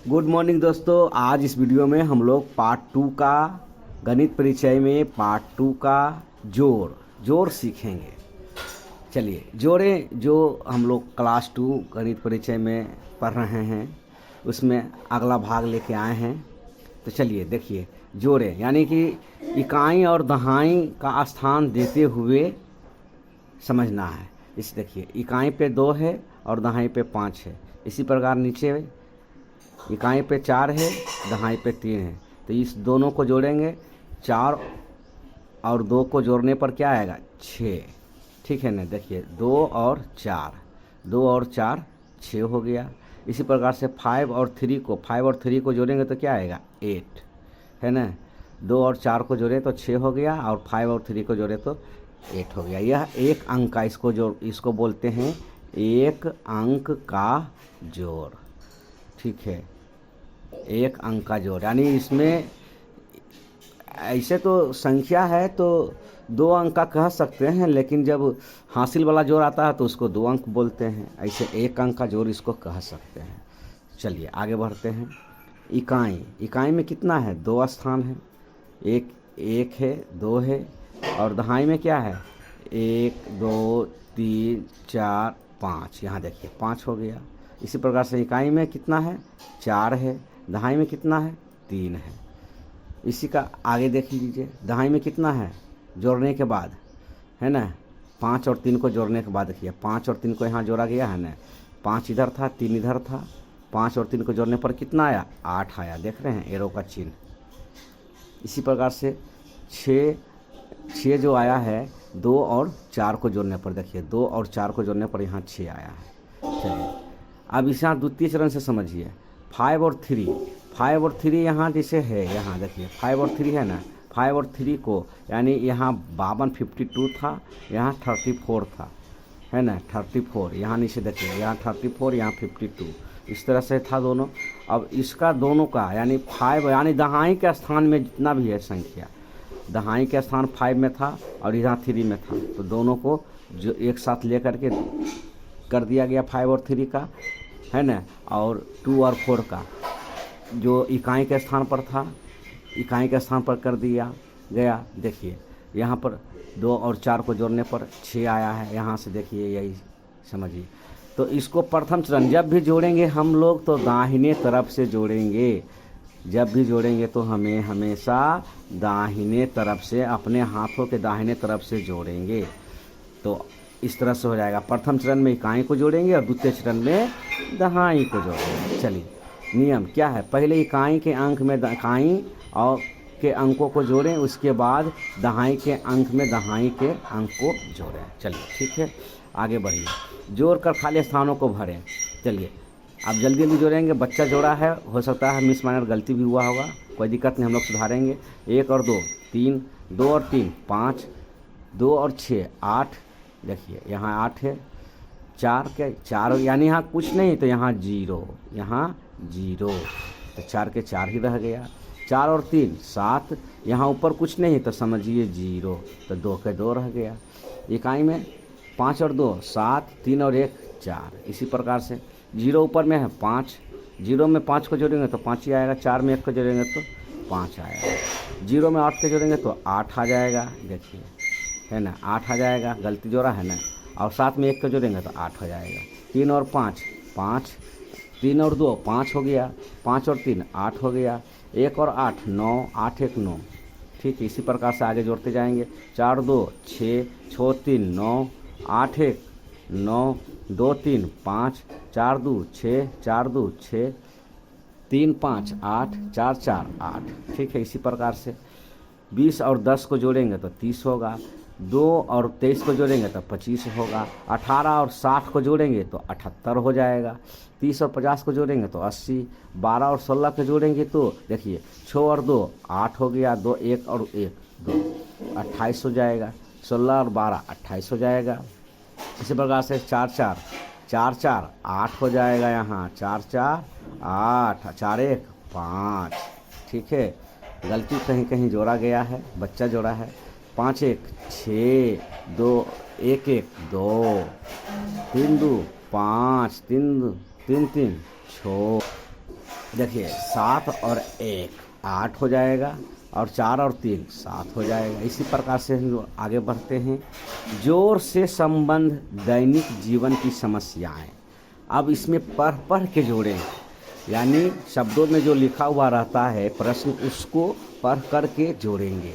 Good morning दोस्तों। आज इस वीडियो में हम लोग पार्ट 2 का गणित परिचय में पार्ट 2 का जोड़ सीखेंगे। चलिए, जोड़ें जो हम लोग क्लास 2 गणित परिचय में पढ़ रहे हैं उसमें अगला भाग लेके आए हैं। तो चलिए देखिए, जोड़ें यानी कि इकाई और दहाई का स्थान देते हुए समझना है। इस देखिए, इकाई पे 2 है और दहाई पे 5 है। इसी प्रकार नीचे इकाई पे 4 है, दहाई पे 3 है। तो इस दोनों को जोड़ेंगे, 4 और 2 को जोड़ने पर क्या आएगा? 6। ठीक है ना। देखिए 2 और 4 6 हो गया। इसी प्रकार से 5 और 3 को जोड़ेंगे तो क्या आएगा? 8 है ना। 2 और 4 को जोड़े तो 6 हो गया और 5 और 3 को जोड़े तो 8 हो गया। यह एक अंक का इसको बोलते हैं एक अंक का जोड़। ठीक है, एक अंक का जोड़ यानी इसमें ऐसे तो संख्या है तो 2 अंक का कह सकते हैं, लेकिन जब हासिल वाला जोड़ आता है तो उसको 2 अंक बोलते हैं। ऐसे एक अंक का जोड़ इसको कह सकते हैं। चलिए आगे बढ़ते हैं। इकाई में कितना है? 2 स्थान है। एक है, 2 है और दहाई में क्या है? 1 2 3 4 5। यहाँ देखिए 5 हो गया। इसी प्रकार से इकाई में कितना है? 4 है। दहाई में कितना है? 3 है। इसी का आगे देख लीजिए, दहाई में कितना है जोड़ने के बाद, है ना। 5 और 3 को जोड़ने के बाद देखिए 5 और 3 को यहाँ जोड़ा गया है ना। 5 इधर था, 3 इधर था। 5 और 3 को जोड़ने पर कितना आया? 8 आया। देख रहे हैं एरो का चिन्ह। इसी प्रकार से 6 जो आया है 2 और 4 को जोड़ने पर, देखिए 2 और 4 को जोड़ने पर यहाँ 6 आया है। चलिए अब इस यहाँ द्वितीय चरण से समझिए। 5 और 3 यहाँ जैसे है, यहाँ देखिए 5 और 3 है ना। 5 और 3 को यानी यहाँ 52 था, यहाँ 34 था, है ना। 34 यहाँ नीचे देखिए, यहाँ 34 यहाँ 52, इस तरह से था दोनों। अब इसका दोनों का यानी 5 यानी दहाई के स्थान में जितना भी है संख्या, दहाई के स्थान 5 में था और यहाँ 3 में था, तो दोनों को जो एक साथ लेकर के कर दिया गया 5 और 3 का, है ना। और 2 और 4 का जो इकाई के स्थान पर था, इकाई के स्थान पर कर दिया गया। देखिए यहाँ पर 2 और 4 को जोड़ने पर 6 आया है। यहाँ से देखिए, यही समझिए। तो इसको प्रथम चरण जब भी जोड़ेंगे हम लोग तो दाहिने तरफ से जोड़ेंगे। जब भी जोड़ेंगे तो हमें हमेशा दाहिने तरफ से, अपने हाथों के दाहिने तरफ से जोड़ेंगे। तो इस तरह से हो जाएगा। प्रथम चरण में इकाई को जोड़ेंगे और द्वितीय चरण में दहाई को जोड़ेंगे। चलिए नियम क्या है? पहले इकाई के अंक में इकाई और के अंकों को जोड़ें, उसके बाद दहाई के अंक में दहाई के अंक को जोड़ें। चलिए ठीक है, आगे बढ़िए। जोड़कर खाली स्थानों को भरें। चलिए अब जल्दी जल्दी जोड़ेंगे। बच्चा जोड़ा है, हो सकता है मिस माइनर गलती भी हुआ होगा, कोई दिक्कत नहीं, हम लोग सुधारेंगे। 1 और 2 3, 2 और 3 5, 2 और 6 8। देखिए यहाँ 8 है। 4 यानी यहाँ कुछ नहीं तो यहाँ 0, यहाँ 0, तो 4 के 4 ही रह गया। 4 और 3 7, यहाँ ऊपर कुछ नहीं तो समझिए 0, तो 2 के 2 रह गया। इकाई में 5 और 2 7, 3 और 1 4। इसी प्रकार से 0 ऊपर में है 5, 0 में 5 को जोड़ेंगे तो 5 ही आएगा। 4 में 1 को जोड़ेंगे तो 5 आएगा। 0 में 8 को जोड़ेंगे तो 8 आ जाएगा। देखिए है ना, 8 आ जाएगा, गलती जोड़ा है ना। और 7 में 1 को जोड़ेंगे तो 8 हो जाएगा। 3 और 5 5, 3 और 2 5 हो गया। 5 और 3 8 हो गया। 1 और 8 9, 8 1 9। ठीक है, इसी प्रकार से आगे जोड़ते जाएंगे। 4 2 6, 6 3 9, 8 1 9, 2 3 5, 4 2 6, 4 2 6, 3 5 8, 4 4 8। ठीक है, इसी प्रकार से 20 और 10 को जोड़ेंगे तो 30 होगा। 2 और 23 को जोड़ेंगे तो 25 होगा। 18 और 60 को जोड़ेंगे तो 78 हो जाएगा। 30 और 50 को जोड़ेंगे तो 80। 12 और 16 को जोड़ेंगे तो देखिए 6 और 2 8 हो गया। 2 1 और 1 2, 28 हो जाएगा। 16 और 12 28 हो जाएगा। इसी प्रकार से 4 4 8 हो जाएगा। यहाँ 4 4 8, 4 1 5। ठीक है, गलती कहीं कहीं जोड़ा गया है, बच्चा जोड़ा है। 5 1 6, 2 1 1 2, 3 2 5, 3 3 6। देखिए 7 और 1 8 हो जाएगा, और 4 और 3 7 हो जाएगा। इसी प्रकार से हम लोग आगे बढ़ते हैं। जोर से संबंध दैनिक जीवन की समस्याएं। अब इसमें पढ़ पढ़ के जोड़ें, यानी शब्दों में जो लिखा हुआ रहता है प्रश्न, उसको पढ़ कर के जोड़ेंगे।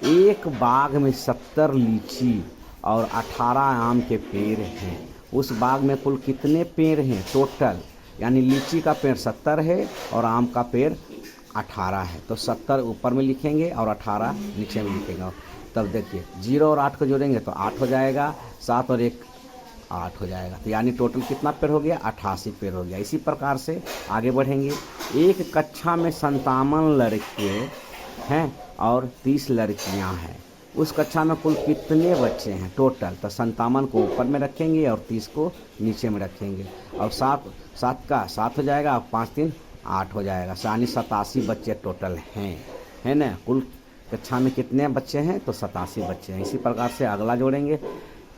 एक बाग में 70 लीची और 18 आम के पेड़ हैं। उस बाग में कुल कितने पेड़ हैं टोटल? यानी लीची का पेड़ 70 है और आम का पेड़ 18 है। तो 70 ऊपर में लिखेंगे और 18 नीचे में लिखेंगे। तब देखिए 0 और 8 को जोड़ेंगे तो 8 हो जाएगा, 7 और 1 8 हो जाएगा। तो यानी टोटल कितना पेड़ हो गया? 88 पेड़ हो गया। इसी प्रकार से आगे बढ़ेंगे। एक कक्षा में 57 लड़के हैं और 30 लड़कियां हैं। उस कक्षा में कुल कितने बच्चे हैं टोटल? तो 57 को ऊपर में रखेंगे और 30 को नीचे में रखेंगे। और 7 का 7 हो जाएगा और 5 3 8 हो जाएगा। यानी 87 बच्चे टोटल हैं, है ना। कुल कक्षा में कितने बच्चे हैं? तो 87 बच्चे हैं। इसी प्रकार से अगला जोड़ेंगे।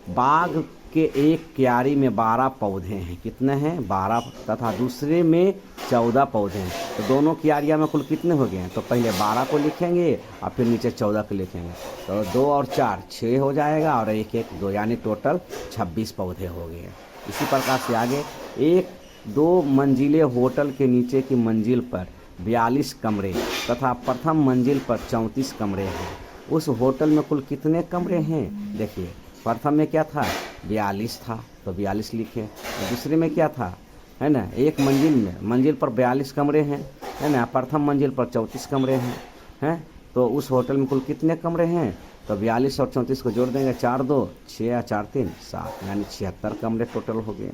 बाग के एक क्यारी में 12 पौधे हैं। कितने हैं? 12, तथा दूसरे में 14 पौधे हैं। तो दोनों क्यारियाँ में कुल कितने हो गए हैं? तो पहले 12 को लिखेंगे और फिर नीचे 14 को लिखेंगे। तो 2 और 4 6 हो जाएगा और 1 1 2, यानी टोटल 26 पौधे हो गए। इसी प्रकार से आगे। एक 2 मंजिले होटल के नीचे की मंजिल पर 42 कमरे तथा प्रथम मंजिल पर 34 कमरे हैं। उस होटल में कुल कितने कमरे हैं? देखिए प्रथम में क्या था? 42 था, तो 42 लिखे। दूसरे में क्या था? है ना, एक मंजिल पर 42 कमरे हैं, है ना। प्रथम मंजिल पर 34 कमरे हैं। तो उस होटल में कुल कितने कमरे हैं? तो 42 और 34 को जोड़ देंगे, 4 2 6 और 4 3 7, यानी 76 कमरे टोटल हो गए,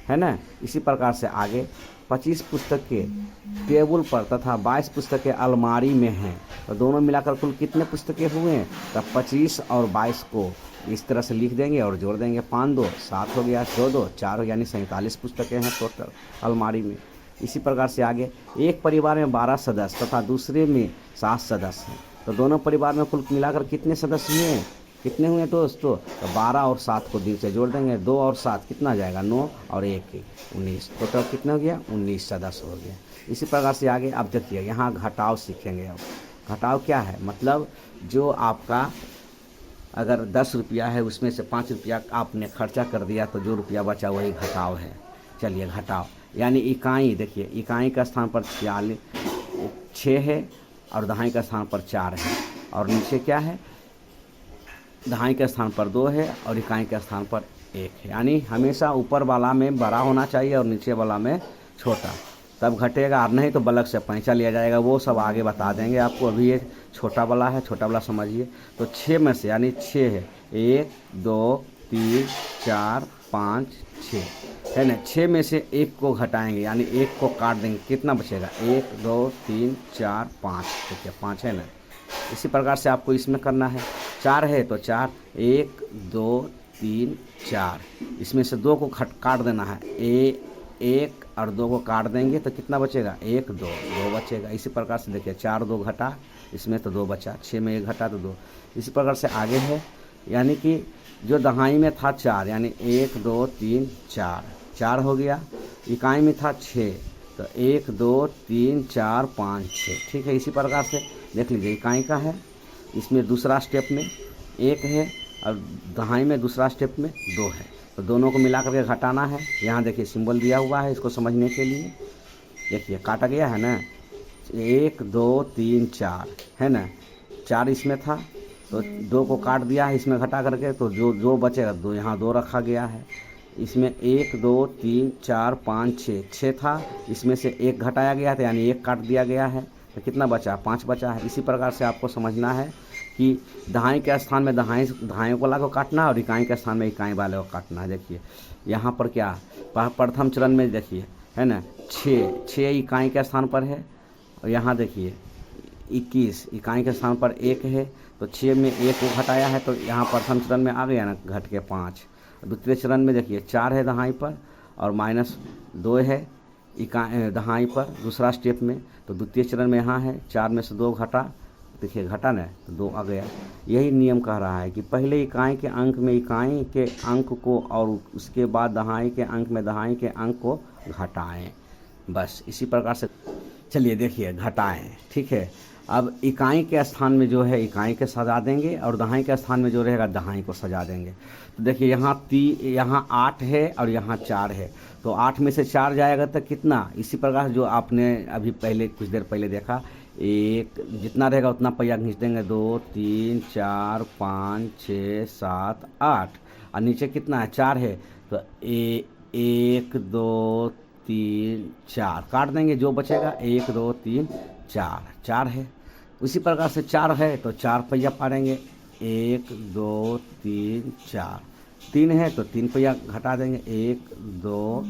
है ना। इसी प्रकार से आगे। 25 पुस्तकें टेबल पर तथा 22 पुस्तकें अलमारी में हैं। तो दोनों मिलाकर कुल कितने पुस्तकें हुए? तब 25 और 22 को इस तरह से लिख देंगे और जोड़ देंगे। 5 2 7 हो गया, 2 2 4 हो, यानी 47 पुस्तकें हैं टोटल अलमारी में। इसी प्रकार से आगे। एक परिवार में 12 सदस्य तथा दूसरे में 7 सदस्य हैं। तो दोनों परिवार में कुल मिलाकर कितने सदस्य हुए? कितने हुए दोस्तों? तो 12 और 7 को दिल से जोड़ देंगे। 2 और 7 कितना आ जाएगा? 9 और 1 19। टोटल कितना हो गया? 19 सदस्य हो गया। इसी प्रकार से आगे। अब देखिए यहाँ घटाव सीखेंगे। अब घटाव क्या है? मतलब जो आपका अगर 10 रुपया है उसमें से 5 रुपया आपने खर्चा कर दिया तो जो रुपया बचा वही घटाव है। चलिए घटाव यानी इकाई। देखिए इकाई का स्थान पर 6 है और दहाई का स्थान पर 4 है, और नीचे क्या है? दहाई के स्थान पर 2 है और इकाई के स्थान पर 1 है। यानी हमेशा ऊपर वाला में बड़ा होना चाहिए और नीचे वाला में छोटा, तब घटेगा। और नहीं तो बलक से पैंचा लिया जाएगा। वो सब आगे बता देंगे आपको। अभी ये छोटा वाला है, छोटा वाला समझिए। तो 6 में से, यानी 6 है, 1 2 3 4 5 6, है ना। 6 में से 1 को घटाएंगे, यानी 1 को काट देंगे। कितना बचेगा? 1 2 3 4 5, ठीक है 5 है ना। इसी प्रकार से आपको इसमें करना है। 4 है तो 4, 1 2 3 4, इसमें से 2 को काट देना है। 1 और 2 को काट देंगे तो कितना बचेगा? 1 2 2 बचेगा। इसी प्रकार से देखिए 4 2 घटा, इसमें तो 2 बचा। 6 में 1 घटा तो 2। इसी प्रकार से आगे है। यानी कि जो दहाई में था 4, यानी 1 2 3 4 हो गया। इकाई में था 6, तो 1 2 3 4 5 6, ठीक है। इसी प्रकार से देख लीजिए इकाई का है, इसमें दूसरा स्टेप में 1 है और दहाई में दूसरा स्टेप में 2 है। तो दोनों को मिला करके घटाना है। यहाँ देखिए सिंबल दिया हुआ है इसको समझने के लिए। देखिए काटा गया है ना, 1 2 3 4 है ना। 4 इसमें था तो 2 को काट दिया है इसमें घटा करके, तो जो बचेगा 2, यहाँ 2 रखा गया है। इसमें 1 2 3 4 5 6 था, इसमें से 1 घटाया गया था, यानी 1 काट दिया गया है। तो कितना बचा? 5 बचा है। इसी प्रकार से आपको समझना है कि दहाई के स्थान में दहाई वाला को काटना और इकाई के स्थान में इकाई वाले को काटना है। देखिए यहाँ पर क्या प्रथम चरण में देखिए है ना, 6 इकाई के स्थान पर है, और यहाँ देखिए 21 इकाई के स्थान पर 1 है। तो 6 में 1 को घटाया है तो यहाँ प्रथम चरण में आ गया ना, घट के 5। दूसरे चरण में देखिए 4 है दहाई पर और -2 है दहाई पर दूसरा स्टेप में। तो द्वितीय चरण में यहाँ है 4 में से 2 घटा, देखिए घटा ना तो 2 आ गया। यही नियम कह रहा है कि पहले इकाई के अंक में इकाई के अंक को और उसके बाद दहाई के अंक में दहाई के अंक को घटाएं। बस इसी प्रकार से चलिए देखिए घटाएं, ठीक है। अब इकाई के स्थान में जो है इकाई के सजा देंगे और दहाई के स्थान में जो रहेगा दहाई को सजा देंगे। तो देखिए यहाँ 8 है और यहाँ 4 है, तो 8 में से 4 जाएगा तो कितना, इसी प्रकार जो आपने अभी पहले कुछ देर पहले देखा, एक जितना रहेगा उतना पहिया खींच देंगे, 2 3 4 5 6 7 8 और नीचे कितना है 4 है, तो 1 2 3 4 काट देंगे, जो बचेगा 1 2 3 4 है। उसी प्रकार से 4 है तो 4 पहिया पाड़ेंगे, 1 2 3 4, 3 है तो 3 पहिया घटा देंगे, 1 2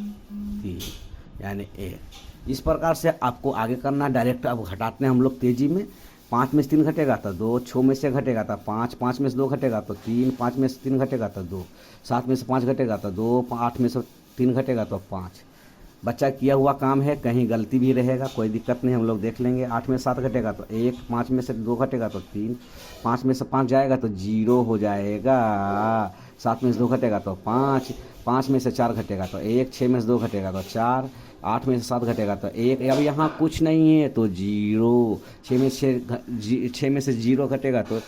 3 यानी 1। इस प्रकार से आपको आगे करना डायरेक्ट। अब घटाते हैं हम लोग तेजी में, 5 में से 3 घटेगा तो 2, 6 में से घटेगा तो 5, 5 में से 2 घटेगा तो 3, 5 में से 3 घटेगा तो 2, 7 में से 5 घटेगा तो 2, 8 में से 3 घटेगा तो 5। बच्चा किया हुआ काम है, कहीं गलती भी रहेगा कोई दिक्कत नहीं, हम लोग देख लेंगे। 8 में से 7 घटेगा तो 1, 5 में से 2 घटेगा तो 3, 5 में से 5 जाएगा तो 0 हो जाएगा, 7 में से 2 घटेगा तो 5, 5 में से 4 घटेगा तो 1, 6 में से 2 घटेगा तो 4, 8 में से 7 घटेगा तो 1। अब यहाँ कुछ नहीं है तो 0, 6 में से 0 घटेगा तो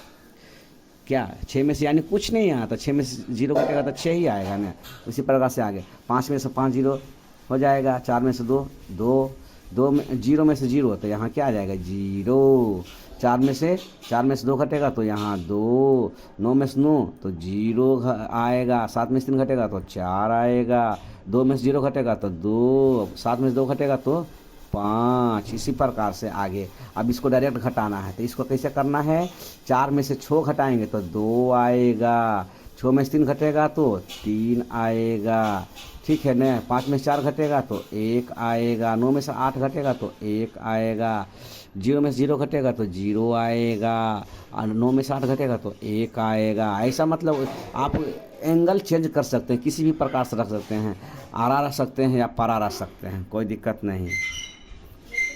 क्या, 6 में से यानी कुछ नहीं आया, तो 6 में से 0 घटेगा तो 6 ही आएगा ना। उसी प्रकार से आगे 5 में से 5 0 हो जाएगा, 4 में से 2 2, 2 में 0 में से 0 तो यहाँ क्या आ जाएगा 0, 4 में से 2 घटेगा तो यहाँ 2, 9 में से 9 तो 0 आएगा, 7 में से 3 घटेगा तो 4 आएगा, 2 में से 0 घटेगा तो 2, 7 में से 2 घटेगा तो 5। इसी प्रकार से आगे। अब इसको डायरेक्ट घटाना है, तो इसको कैसे करना है, 4 में से 6 घटाएंगे तो 2 आएगा, 6 में से 3 घटेगा तो 3 आएगा, ठीक है न। 5 में से 4 घटेगा तो 1 आएगा, 9 में से 8 घटेगा तो 1 आएगा, 0 में से 0 घटेगा तो 0 आएगा, और 9 में से 8 घटेगा तो 1 आएगा। ऐसा मतलब आप एंगल चेंज कर सकते हैं, किसी भी प्रकार से रख सकते हैं, आरा रख सकते हैं या पारा रख सकते हैं, कोई दिक्कत नहीं।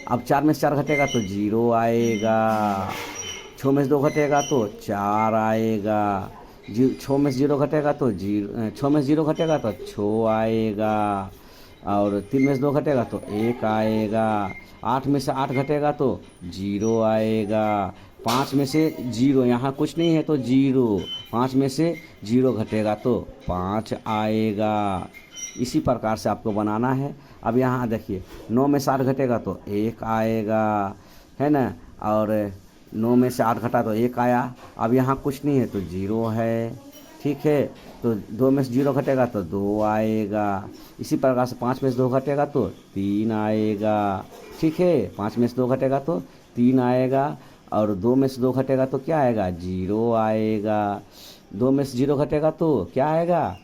अब 4 में से 4 घटेगा तो 0 आएगा, 6 में से 2 घटेगा तो 4 आएगा, 6 में से 0 घटेगा तो 6 में से 0 घटेगा तो 6 आएगा, और 3 में से 2 घटेगा तो 1 आएगा, 8 में से 8 घटेगा तो 0 आएगा, 5 में से 0 यहाँ कुछ नहीं है तो 0, 5 में से 0 घटेगा तो 5 आएगा। इसी प्रकार से आपको बनाना है। अब यहाँ देखिए 9 में से 8 घटेगा तो 1 आएगा, है ना, और 9 में से 8 घटा तो 1 आया। अब यहाँ कुछ नहीं है तो 0 है, ठीक है, तो 2 में से 0 घटेगा तो 2 आएगा। इसी प्रकार से 5 में से 2 घटेगा तो 3 आएगा, ठीक है, 5 में से 2 घटेगा तो 3 आएगा, और 2 में से 2 घटेगा तो क्या आएगा 0 आएगा, 2 में से 0 घटेगा तो क्या आएगा,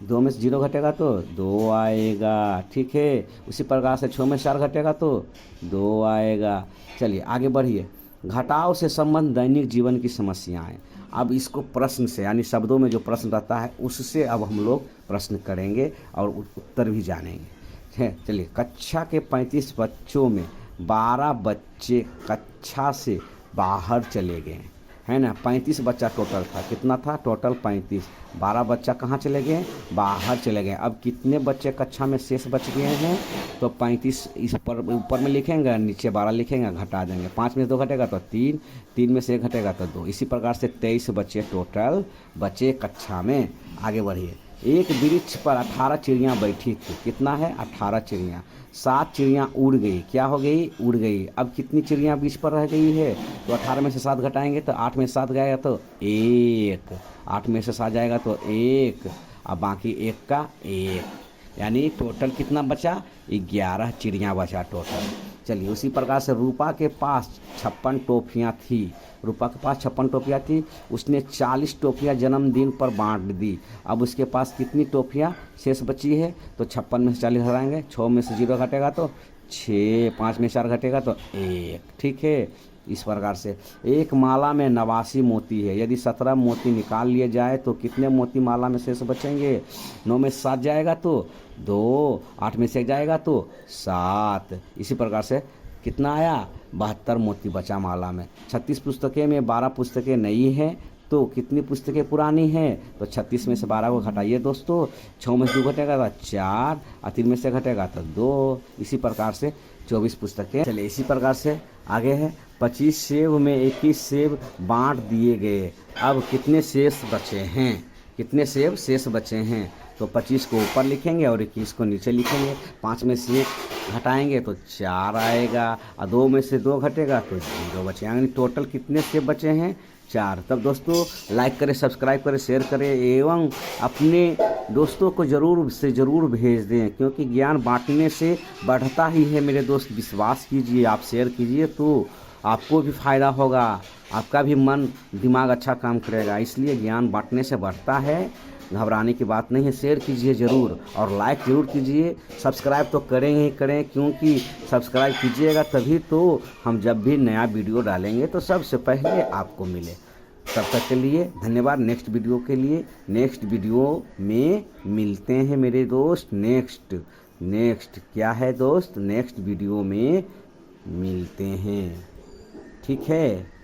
2 में से 0 घटेगा तो 2 आएगा, ठीक है। उसी प्रकार से 6 में से 4 घटेगा तो 2 आएगा। चलिए आगे बढ़िए। घटाव से संबंध दैनिक जीवन की समस्याएं। अब इसको प्रश्न से यानी शब्दों में जो प्रश्न रहता है उससे अब हम लोग प्रश्न करेंगे और उत्तर भी जानेंगे। है चलिए, कक्षा के 35 बच्चों में 12 बच्चे कक्षा से बाहर चले गए, है ना। 35 बच्चा टोटल था, कितना था टोटल 35, 12 बच्चा कहाँ चले गए, बाहर चले गए। अब कितने बच्चे कक्षा में शेष बच गए हैं, तो 35 इस पर ऊपर में लिखेंगे, नीचे 12 लिखेंगे, घटा देंगे। 5 में से 2 घटेगा तो 3, 3 में से 1 घटेगा तो 2। इसी प्रकार से 23 बच्चे टोटल बचे कक्षा में। आगे बढ़िए। एक वृक्ष पर 18 चिड़ियाँ बैठी थी, कितना है 18 चिड़ियाँ। 7 चिड़ियाँ उड़ गई, क्या हो गई, उड़ गई। अब कितनी चिड़ियाँ बीच पर रह गई है, तो 18 में से 7 घटाएंगे तो 8 में से 7 जाएगा तो 1, 8 में से 7 जाएगा तो 1, अब बाकी 1 का 1, यानी टोटल कितना बचा 11 चिड़ियाँ बचा टोटल। चलिए, उसी प्रकार से रूपा के पास 56 टॉफियाँ थी। रूपा के पास 56 टॉफियाँ थी, उसने 40 टॉफियाँ जन्मदिन पर बांट दी। अब उसके पास कितनी टॉफियाँ शेष बची है, तो 56 में से 40 हटाएंगे, 6 में से 0 घटेगा तो 6, 5 में 4 घटेगा तो 1, ठीक है। इस प्रकार से एक माला में 89 मोती है, यदि 17 मोती निकाल लिए जाए तो कितने मोती माला में शेष बचेंगे। 9 में से 7 जाएगा तो 2, 8 में से 1 जाएगा तो 7। इसी प्रकार से कितना आया 72 मोती बचा माला में। 36 पुस्तकें में 12 पुस्तकें नई हैं, तो कितनी पुस्तकें पुरानी हैं, तो 36 में से 12 को घटाइए दोस्तों। 6 में से 2 घटेगा तो 4, और 3 में से घटेगा तो 2। इसी प्रकार से 24 पुस्तकें। चलिए इसी प्रकार से आगे है 25 सेब में 21 सेब बांट दिए गए। अब कितने शेष बचे हैं, कितने सेब शेष बचे हैं? तो 25 को ऊपर लिखेंगे और 21 को नीचे लिखेंगे। 5 में से 1 घटाएंगे तो 4 आएगा, और 2 में से 2 घटेगा तो 0 बचेगा। यानी टोटल कितने सेब बचे हैं? 4। तब दोस्तों लाइक करें, सब्सक्राइब करें, शेयर करें एवं अपने दोस्तों को ज़रूर भेज दें, क्योंकि ज्ञान बांटने से बढ़ता ही है मेरे दोस्त। विश्वास कीजिए, आप शेयर कीजिए तो आपको भी फ़ायदा होगा, आपका भी मन दिमाग अच्छा काम करेगा। इसलिए ज्ञान बांटने से बढ़ता है, घबराने की बात नहीं है। शेयर कीजिए ज़रूर और लाइक ज़रूर कीजिए। सब्सक्राइब तो करें ही करें, क्योंकि सब्सक्राइब कीजिएगा तभी तो हम जब भी नया वीडियो डालेंगे तो सबसे पहले आपको मिले। तब तक के लिए धन्यवाद। नेक्स्ट वीडियो के लिए नेक्स्ट वीडियो में मिलते हैं मेरे दोस्त। नेक्स्ट क्या है दोस्त? नेक्स्ट वीडियो में मिलते हैं, ठीक है।